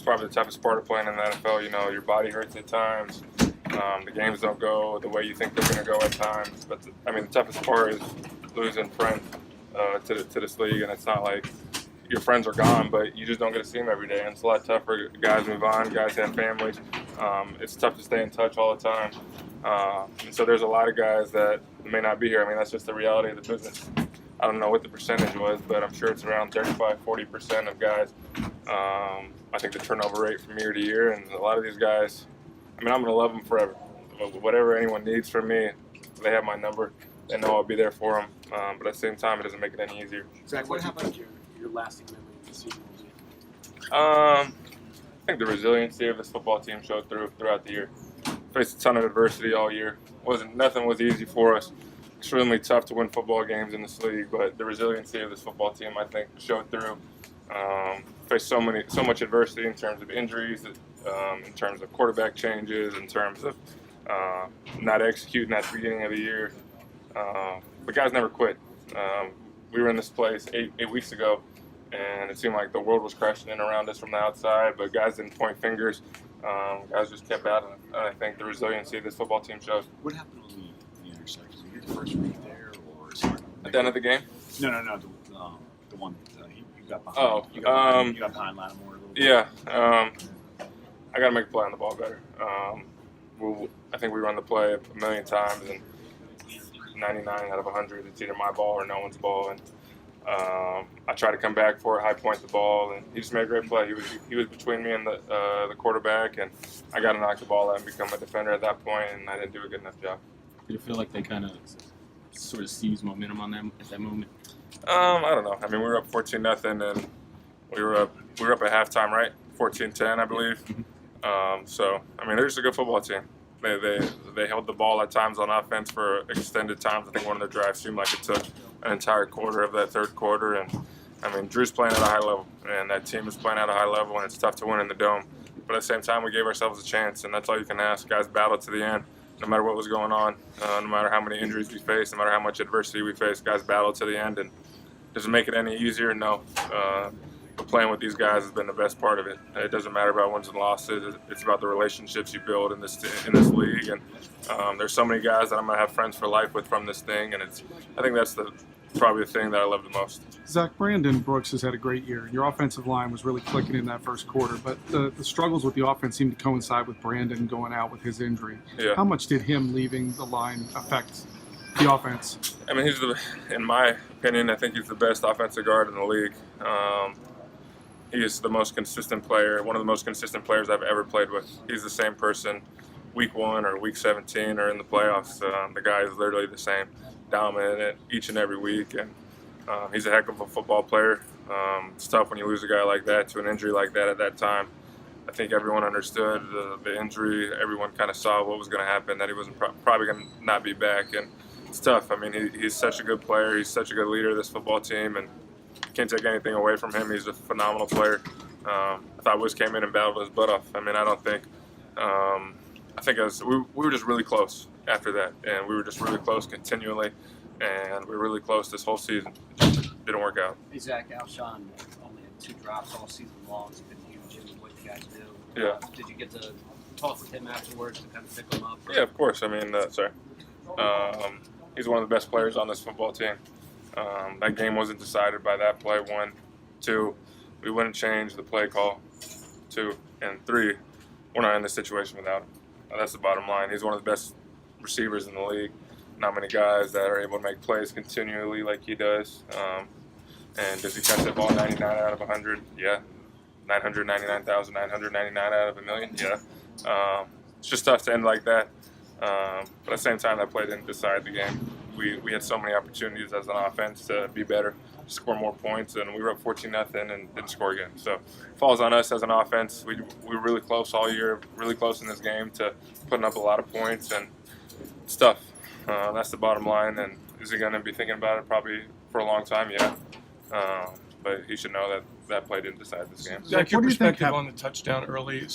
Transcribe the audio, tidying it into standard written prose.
it's probably the toughest part of playing in the NFL. You know, your body hurts at times. The games don't go the way you think they're going to go at times. But the toughest part is losing friends to this league, and it's not like your friends are gone, but you just don't get to see them every day, and it's a lot tougher. Guys move on, guys have families. It's tough to stay in touch all the time, and so there's a lot of guys that may not be here. I mean, that's just the reality of the business. I don't know what the percentage was, but I'm sure it's around 35-40% of guys. I think the turnover rate from year to year, and a lot of these guys, I mean, I'm going to love them forever. Whatever anyone needs from me, they have my number. They know I'll be there for them, but at the same time, it doesn't make it any easier. Zach, what happened to your lasting memory of the season? I think the resiliency of this football team showed throughout the year. Faced a ton of adversity all year. Nothing was easy for us. Extremely tough to win football games in this league, but the resiliency of this football team, I think, showed through. Faced so much adversity in terms of injuries, in terms of quarterback changes, in terms of not executing at the beginning of the year. But guys never quit. We were in this place eight weeks ago, and it seemed like the world was crashing in around us from the outside, but guys didn't point fingers. Guys just kept battling. And I think the resiliency of this football team shows. What happened on the interception? Were you the first read there, or sorry? At the end of the game? No. The one that you got behind. Oh, you got behind Lattimore a little bit. Yeah. I got to make the play on the ball better. I think we run the play a million times, and 99 out of 100, it's either my ball or no one's ball. And I tried to come back for it, high point the ball, and he just made a great play. He was between me and the quarterback, and I got to knock the ball out and become a defender at that point, and I didn't do a good enough job. Did it feel like they kind of sort of seized momentum on them at that moment? I don't know. I mean, we were up 14-0, and we were up at halftime, right? 14-10, I believe. So, I mean, they're just a good football team. They held the ball at times on offense for extended times. I think one of their drives seemed like it took an entire quarter of that third quarter. And, I mean, Drew's playing at a high level, and that team is playing at a high level, and it's tough to win in the Dome. But at the same time, we gave ourselves a chance, and that's all you can ask. Guys battled to the end, no matter what was going on, no matter how many injuries we faced, no matter how much adversity we faced, guys battled to the end. And does it make it any easier? No. But playing with these guys has been the best part of it. It doesn't matter about wins and losses. It's about the relationships you build in this league. And there's so many guys that I'm going to have friends for life with from this thing. And I think that's probably the thing that I love the most. Zach, Brandon Brooks has had a great year. Your offensive line was really clicking in that first quarter, but the struggles with the offense seemed to coincide with Brandon going out with his injury. Yeah. How much did him leaving the line affect the offense? I mean, in my opinion, I think he's the best offensive guard in the league. He is the most consistent player, one of the most consistent players I've ever played with. He's the same person week 1 or week 17 or in the playoffs. The guy is literally the same, dominant each and every week. And he's a heck of a football player. It's tough when you lose a guy like that to an injury like that at that time. I think everyone understood the injury. Everyone kind of saw what was going to happen, that he wasn't probably going to not be back. And it's tough. I mean, he's such a good player. He's such a good leader of this football team. And can't take anything away from him. He's a phenomenal player. I thought Wiz came in and battled his butt off. I mean, I think we were just really close after that, and we were just really close continually, and we were really close this whole season. It just didn't work out. Hey, Zach, Alshon only had 2 drops all season long. It's been huge in what you guys do. Yeah. Did you get to talk with him afterwards to kind of pick him up? Yeah, of course. I mean, he's one of the best players on this football team. That game wasn't decided by that play. 1, 2, we wouldn't change the play call. 2, and 3, we're not in this situation without him. That's the bottom line. He's one of the best receivers in the league. Not many guys that are able to make plays continually like he does. And does he catch that ball 99 out of 100? Yeah. 999,999 out of a million? Yeah. It's just tough to end like that. But at the same time, that play didn't decide the game. We had so many opportunities as an offense to be better, score more points, and we were up 14-0 and didn't score again. So it falls on us as an offense. We were really close all year, really close in this game to putting up a lot of points, and it's tough. That's the bottom line. And is he going to be thinking about it probably for a long time? Yeah. But he should know that play didn't decide this game. Zach, your perspective on the touchdown early,